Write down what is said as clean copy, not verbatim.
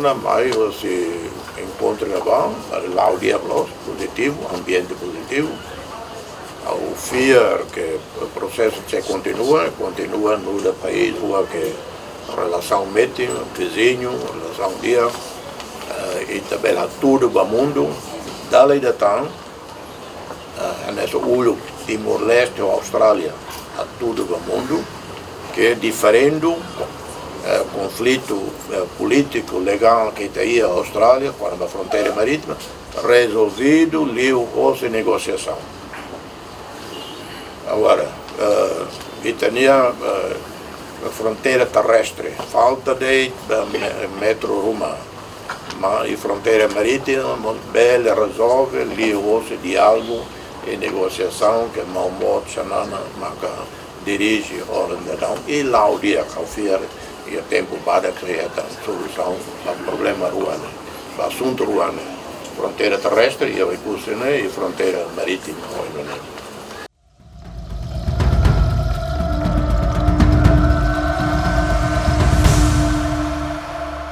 semana mais se encontra lá o dia positivo, ambiente positivo. O FIA, que o processo se continua no país, que relação mete, vizinho, relação dia, e também a tudo o mundo, dali da tan, nesse olho Timor-Leste ou Austrália, a tudo o mundo, que é diferente conflito político, legal que tem a Austrália, quando a fronteira marítima, resolvido, houve negociação. Agora, e tinha a fronteira terrestre, falta de metro rumo, mas a fronteira marítima, bem resolve, houve diálogo e negociação, que mal modo, Xanana, dirige, organização, e lá o dia que eu fiz, e o tempo badak, que é a solução do problema ruano, do assunto ruano, fronteira terrestre, e a fronteira marítima.